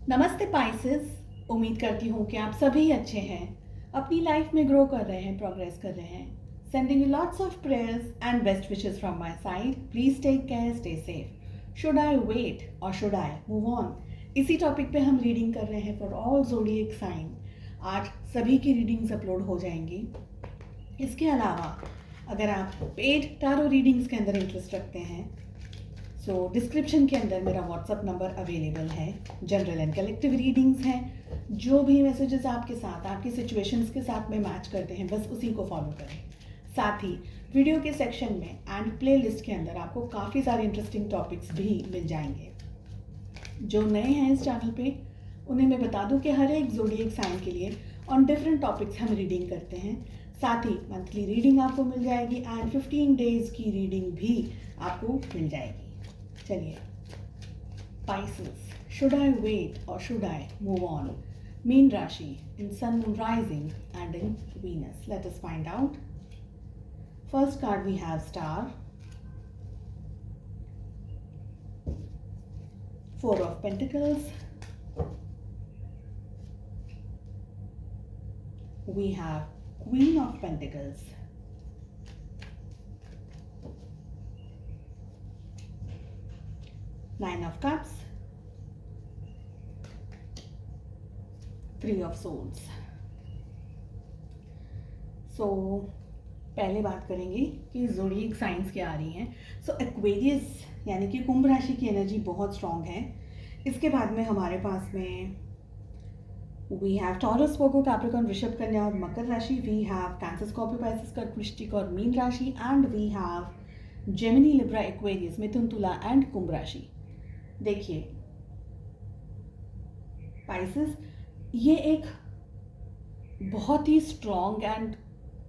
नमस्ते पाइसेस। उम्मीद करती हूँ कि आप सभी अच्छे हैं, अपनी लाइफ में ग्रो कर रहे हैं, प्रोग्रेस कर रहे हैं। Sending you lots of prayers and best wishes from my side. Please take care, stay safe. Should I wait or should I move on? इसी टॉपिक पे हम रीडिंग कर रहे हैं फॉर ऑल ज़ोडिएक साइन। आज सभी की रीडिंग्स अपलोड हो जाएंगी। इसके अलावा अगर आप पेड टारो रीडिंग्स के अंदर इंटरेस्ट रखते हैं सो डिस्क्रिप्शन के अंदर मेरा व्हाट्सअप नंबर अवेलेबल है। जनरल एंड कलेक्टिव रीडिंग्स हैं। जो भी मैसेजेस आपके साथ, आपकी सिचुएशंस के साथ में मैच करते हैं, बस उसी को फॉलो करें। साथ ही वीडियो के सेक्शन में एंड प्ले लिस्ट के अंदर आपको काफ़ी सारे इंटरेस्टिंग टॉपिक्स भी मिल जाएंगे। जो नए हैं इस चैनल पे उन्हें मैं बता दूं कि हर एक ज़ोडिएक साइन के लिए ऑन डिफरेंट टॉपिक्स हम रीडिंग करते हैं। साथ ही मंथली रीडिंग आपको मिल जाएगी एंड 15 डेज की रीडिंग भी आपको मिल जाएगी। चलिए, Pisces, should I wait or should I move on? Mean Rashi in Sun, Moon, Rising and in Venus. Let us find out. First card we have Star, Four of Pentacles. We have Queen of Pentacles, Nine of Cups, Three of Swords. So पहले बात करेंगे कि zodiac science क्या आ रही हैं। सो Aquarius यानी कि कुंभ राशि की एनर्जी बहुत स्ट्रांग है। इसके बाद में हमारे पास में we have Taurus, Virgo, Capricorn, वृषभ, कन्या और मकर राशि। We have Cancer, Scorpio, Pisces, कर्क, वृश्चिक और मीन राशि। And we have Gemini, Libra, Aquarius, मिथुन, तुला एंड कुंभ राशि। देखिए पाइसेस, ये एक बहुत ही स्ट्रॉन्ग एंड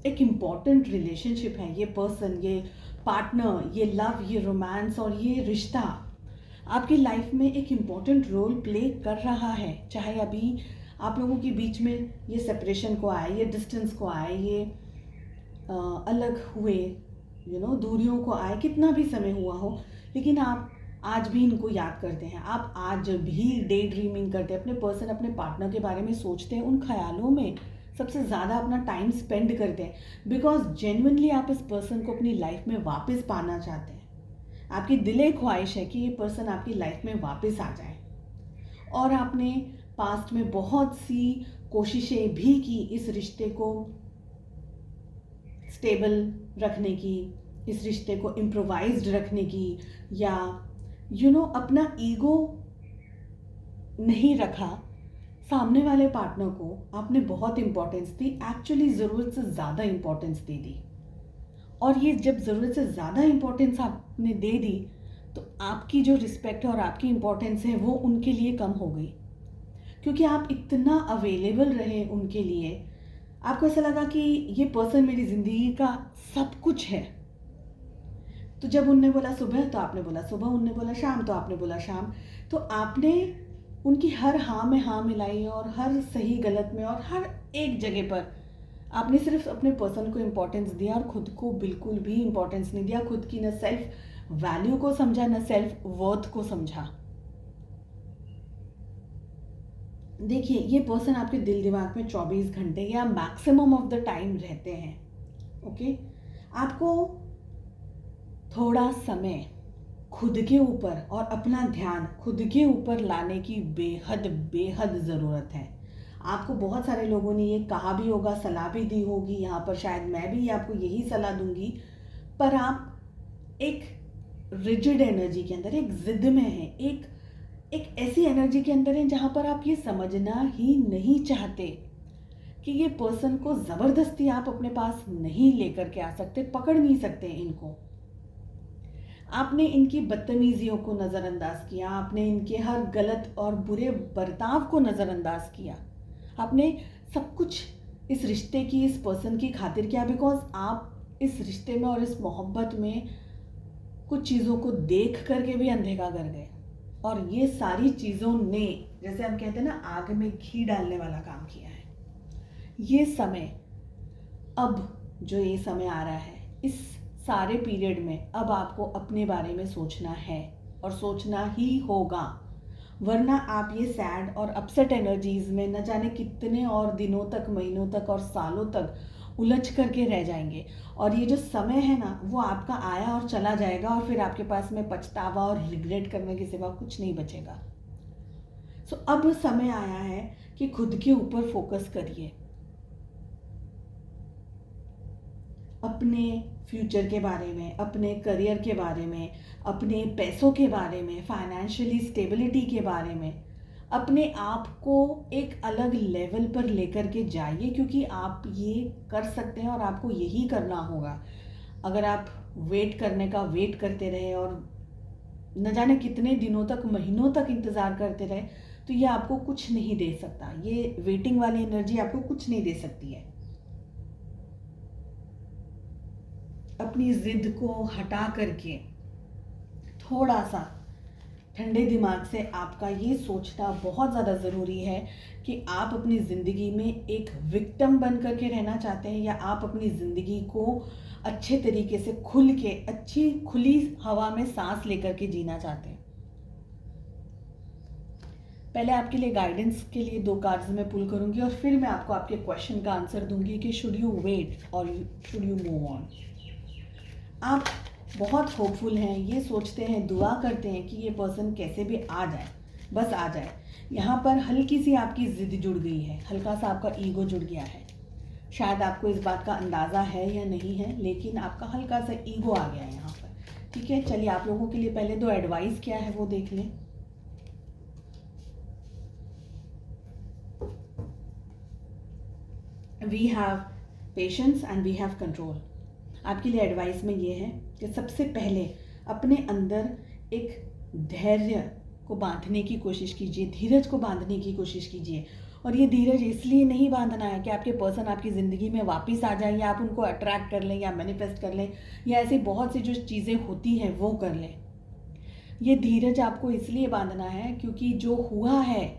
एक इम्पॉर्टेंट रिलेशनशिप है। ये पर्सन, ये पार्टनर, ये लव, ये रोमांस और ये रिश्ता आपकी लाइफ में एक इम्पॉर्टेंट रोल प्ले कर रहा है। चाहे अभी आप लोगों के बीच में ये सेपरेशन को आए, ये डिस्टेंस को आए, ये अलग हुए, दूरियों को आए, कितना भी समय हुआ हो, लेकिन आप आज भी इनको याद करते हैं। आप आज भी डे ड्रीमिंग करते हैं, अपने पर्सन, अपने पार्टनर के बारे में सोचते हैं, उन ख्यालों में सबसे ज़्यादा अपना टाइम स्पेंड करते हैं बिकॉज जेन्युइनली आप इस पर्सन को अपनी लाइफ में वापस पाना चाहते हैं। आपकी दिले ख्वाहिश है कि ये पर्सन आपकी लाइफ में वापस आ जाए। और आपने पास्ट में बहुत सी कोशिशें भी की इस रिश्ते को स्टेबल रखने की, इस रिश्ते को इम्प्रोवाइज्ड रखने की, या अपना ईगो नहीं रखा। सामने वाले पार्टनर को आपने बहुत इंपॉर्टेंस दी, एक्चुअली ज़रूरत से ज़्यादा इंपॉर्टेंस दे दी। और ये जब ज़रूरत से ज़्यादा इंपॉर्टेंस आपने दे दी तो आपकी जो रिस्पेक्ट और आपकी इंपॉर्टेंस है वो उनके लिए कम हो गई, क्योंकि आप इतना अवेलेबल रहे उनके लिए। आपको ऐसा लगा कि ये पर्सन मेरी ज़िंदगी का सब कुछ है। तो जब उनने बोला सुबह तो आपने बोला सुबह, उनने बोला शाम तो आपने बोला शाम। तो आपने उनकी हर हाँ में हाँ मिलाई और हर सही गलत में और हर एक जगह पर आपने सिर्फ अपने पर्सन को इम्पोर्टेंस दिया और खुद को बिल्कुल भी इम्पोर्टेंस नहीं दिया। खुद की न सेल्फ वैल्यू को समझा, न सेल्फ वर्थ को समझा। देखिए, ये पर्सन आपके दिल दिमाग में 24 घंटे या मैक्सिमम ऑफ द टाइम रहते हैं। ओके, आपको थोड़ा समय खुद के ऊपर और अपना ध्यान खुद के ऊपर लाने की बेहद बेहद ज़रूरत है। आपको बहुत सारे लोगों ने ये कहा भी होगा, सलाह भी दी होगी, यहाँ पर शायद मैं भी आपको यही सलाह दूंगी, पर आप एक रिजिड एनर्जी के अंदर, एक जिद में हैं, एक ऐसी एनर्जी के अंदर हैं जहाँ पर आप ये समझना ही नहीं चाहते कि ये पर्सन को ज़बरदस्ती आप अपने पास नहीं लेकर के आ सकते, पकड़ नहीं सकते इनको। आपने इनकी बदतमीजियों को नज़रअंदाज किया, आपने इनके हर गलत और बुरे बर्ताव को नज़रअंदाज किया, आपने सब कुछ इस रिश्ते की, इस पर्सन की खातिर किया, बिकॉज आप इस रिश्ते में और इस मोहब्बत में कुछ चीज़ों को देख करके भी अनदेखा कर गए। और ये सारी चीज़ों ने, जैसे हम कहते हैं ना, आग में घी डालने वाला काम किया है। ये समय, अब जो ये समय आ रहा है, इस सारे पीरियड में अब आपको अपने बारे में सोचना है और सोचना ही होगा। वरना आप ये सैड और अपसेट एनर्जीज में न जाने कितने और दिनों तक, महीनों तक और सालों तक उलझ करके रह जाएंगे। और ये जो समय है ना, वो आपका आया और चला जाएगा, और फिर आपके पास में पछतावा और रिग्रेट करने के सिवा कुछ नहीं बचेगा। सो अब समय आया है कि खुद के ऊपर फोकस करिए, अपने फ्यूचर के बारे में, अपने करियर के बारे में, अपने पैसों के बारे में, फाइनेंशियली स्टेबिलिटी के बारे में, अपने आप को एक अलग लेवल पर लेकर के जाइए, क्योंकि आप ये कर सकते हैं और आपको यही करना होगा। अगर आप वेट करने का वेट करते रहे और न जाने कितने दिनों तक, महीनों तक इंतज़ार करते रहे, तो ये आपको कुछ नहीं दे सकता। ये वेटिंग वाली एनर्जी आपको कुछ नहीं दे सकती है। अपनी ज़िद को हटा करके थोड़ा सा ठंडे दिमाग से आपका ये सोचना बहुत ज़्यादा ज़रूरी है कि आप अपनी ज़िंदगी में एक विक्टिम बन करके रहना चाहते हैं, या आप अपनी ज़िंदगी को अच्छे तरीके से खुल के, अच्छी खुली हवा में सांस लेकर के जीना चाहते हैं। पहले आपके लिए गाइडेंस के लिए 2 कार्ड्स मैं पुल करूंगी, और फिर मैं आपको आपके क्वेश्चन का आंसर दूंगी कि should you wait or should you move on. आप बहुत होपफुल हैं, ये सोचते हैं, दुआ करते हैं कि ये पर्सन कैसे भी आ जाए, बस आ जाए। यहाँ पर हल्की सी आपकी ज़िद जुड़ गई है, हल्का सा आपका ईगो जुड़ गया है। शायद आपको इस बात का अंदाज़ा है या नहीं है, लेकिन आपका हल्का सा ईगो आ गया है यहाँ पर। ठीक है, चलिए आप लोगों के लिए पहले 2 एडवाइस क्या है वो देख लें। We have patience and we have control. आपके लिए एडवाइस में ये है कि सबसे पहले अपने अंदर एक धैर्य को बांधने की कोशिश कीजिए, धीरज को बांधने की कोशिश कीजिए। और ये धीरज इसलिए नहीं बांधना है कि आपके पर्सन आपकी ज़िंदगी में वापस आ जाए, या आप उनको अट्रैक्ट कर लें, या मैनिफेस्ट कर लें, या ऐसी बहुत सी जो चीज़ें होती हैं वो कर लें। ये धीरज आपको इसलिए बांधना है क्योंकि जो हुआ है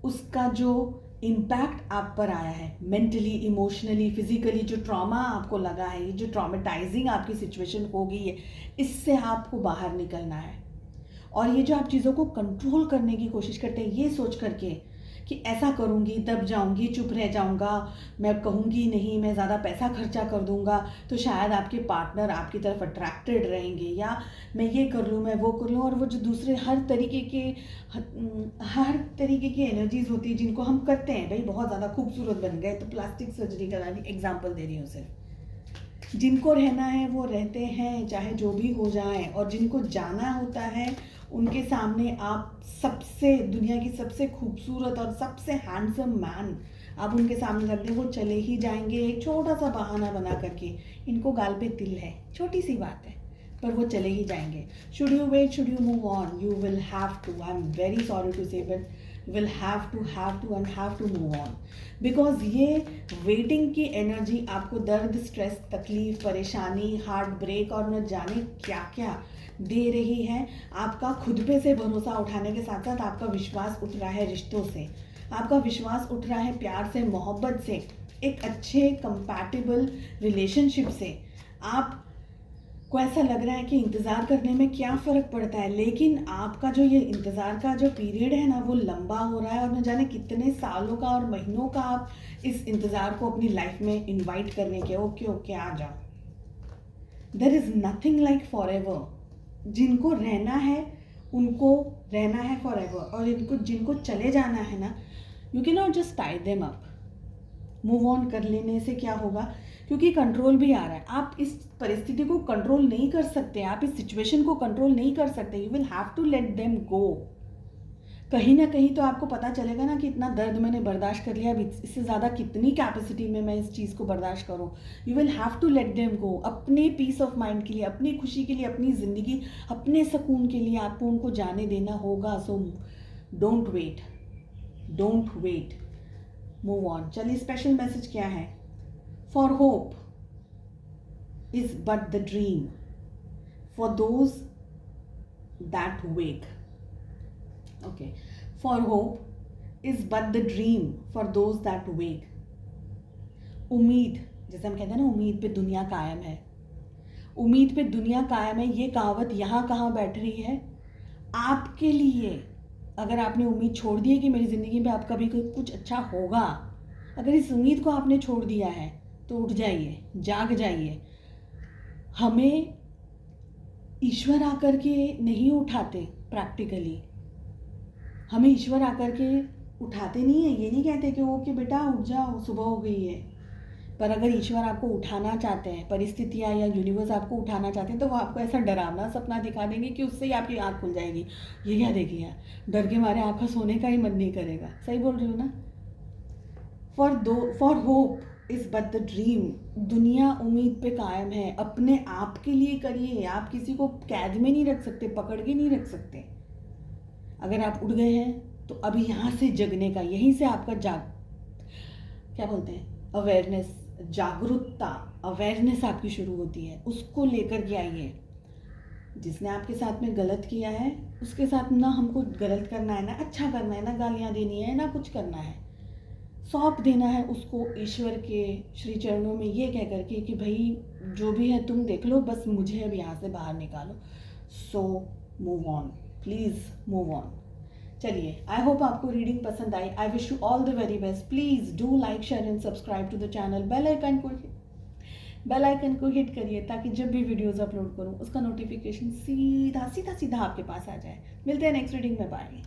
उसका जो इम्पैक्ट आप पर आया है, मेंटली, इमोशनली, फिजिकली, जो ट्रॉमा आपको लगा है, ये जो ट्रॉमेटाइजिंग आपकी सिचुएशन हो गई है, इससे आपको बाहर निकलना है। और ये जो आप चीज़ों को कंट्रोल करने की कोशिश करते हैं, ये सोच करके कि ऐसा करूँगी, दब जाऊँगी, चुप रह जाऊँगा, मैं कहूँगी नहीं, मैं ज़्यादा पैसा खर्चा कर दूँगा तो शायद आपके पार्टनर आपकी तरफ अट्रैक्टेड रहेंगे, या मैं ये कर लूँ, मैं वो कर लूँ। और वो जो दूसरे हर तरीके की एनर्जीज होती है जिनको हम करते हैं, भाई बहुत ज़्यादा खूबसूरत बन गए तो प्लास्टिक सर्जरी करा दी, एग्जाम्पल दे रही हूँ सिर्फ। जिनको रहना है वो रहते हैं, चाहे जो भी हो जाए। और जिनको जाना होता है उनके सामने आप सबसे, दुनिया की सबसे खूबसूरत और सबसे हैंडसम मैन आप उनके सामने रख दें, वो चले ही जाएंगे एक छोटा सा बहाना बना करके। इनको गाल पे तिल है, छोटी सी बात है, पर वो चले ही जाएंगे। Should you wait, should you move on? You will have to. I am very sorry to say, but will have to and have to move on, because ये वेटिंग की एनर्जी आपको दर्द, स्ट्रेस, तकलीफ, परेशानी, हार्ट ब्रेक और न जाने क्या क्या दे रही है। आपका खुद पे से भरोसा उठाने के साथ साथ आपका विश्वास उठ रहा है रिश्तों से, आपका विश्वास उठ रहा है प्यार से, मोहब्बत से, एक अच्छे कंपैटिबल रिलेशनशिप से। आपको ऐसा लग रहा है कि इंतज़ार करने में क्या फ़र्क पड़ता है, लेकिन आपका जो ये इंतज़ार का जो पीरियड है ना, वो लंबा हो रहा है, और न जाने कितने सालों का और महीनों का आप इस इंतज़ार को अपनी लाइफ में इन्वाइट करने के, ओके आ जाओ। There is nothing like forever. जिनको रहना है उनको रहना है फॉर एवर, और इनको जिनको चले जाना है ना, you can not just tie them up. Move on कर लेने से क्या होगा, क्योंकि कंट्रोल भी आ रहा है। आप इस परिस्थिति को कंट्रोल नहीं कर सकते, आप इस सिचुएशन को कंट्रोल नहीं कर सकते। You will have to let them go. कहीं ना कहीं तो आपको पता चलेगा ना कि इतना दर्द मैंने बर्दाश्त कर लिया, अब इससे ज़्यादा कितनी कैपेसिटी में मैं इस चीज़ को बर्दाश्त करूँ। You will have to let them go. अपने पीस ऑफ माइंड के लिए, अपनी खुशी के लिए, अपनी ज़िंदगी, अपने सुकून के लिए आपको उनको जाने देना होगा। So don't wait, don't wait, move on. चलिए स्पेशल मैसेज क्या है? For hope is but the dream for those that wake. Okay, for hope is but the dream for those that wake. उम्मीद, जैसे हम कहते हैं ना, उम्मीद पे दुनिया कायम है, उम्मीद पे दुनिया कायम है। ये कहावत यहाँ कहाँ बैठ रही है? आपके लिए, अगर आपने उम्मीद छोड़ दी है कि मेरी ज़िंदगी में अब कभी कोई कुछ अच्छा होगा, अगर इस उम्मीद को आपने छोड़ दिया है तो उठ जाइए, जाग जाइए। हमें ईश्वर आकर के नहीं उठाते प्रैक्टिकली, हमें ईश्वर आकर के उठाते नहीं है। ये नहीं कहते कि ओके बेटा उठ जाओ, सुबह हो गई है। पर अगर ईश्वर आपको उठाना चाहते हैं, परिस्थितियाँ या यूनिवर्स आपको उठाना चाहते हैं, तो वो आपको ऐसा डरावना सपना दिखा देंगे कि उससे ही आपकी आँख खुल जाएगी। ये क्या देख लिया, डर के मारे आँखों सोने का ही मन नहीं करेगा। सही बोल रही हूँ ना? For hope is but the dream. दुनिया उम्मीद पे कायम है। अपने आप के लिए करिए, आप किसी को कैद में नहीं रख सकते, पकड़ के नहीं रख सकते। अगर आप उठ गए हैं तो अभी यहाँ से जगने का, यहीं से आपका क्या बोलते हैं, अवेयरनेस, जागरूकता, अवेयरनेस आपकी शुरू होती है। उसको लेकर के आइए। जिसने आपके साथ में गलत किया है उसके साथ ना हमको गलत करना है, ना अच्छा करना है, ना गालियाँ देनी है, ना कुछ करना है। सौंप देना है उसको ईश्वर के श्री चरणों में, ये कह करके कि भाई जो भी है तुम देख लो, बस मुझे अब यहाँ से बाहर निकालो। So move on, please move on. चलिए, आई होप आपको रीडिंग पसंद आई। I wish you all the very best. Please do like, share and subscribe to the channel. Bell icon को हिट करिए ताकि जब भी वीडियोस अपलोड करूँ उसका नोटिफिकेशन सीधा सीधा सीधा आपके पास आ जाए। मिलते हैं नेक्स्ट रीडिंग में। बाय।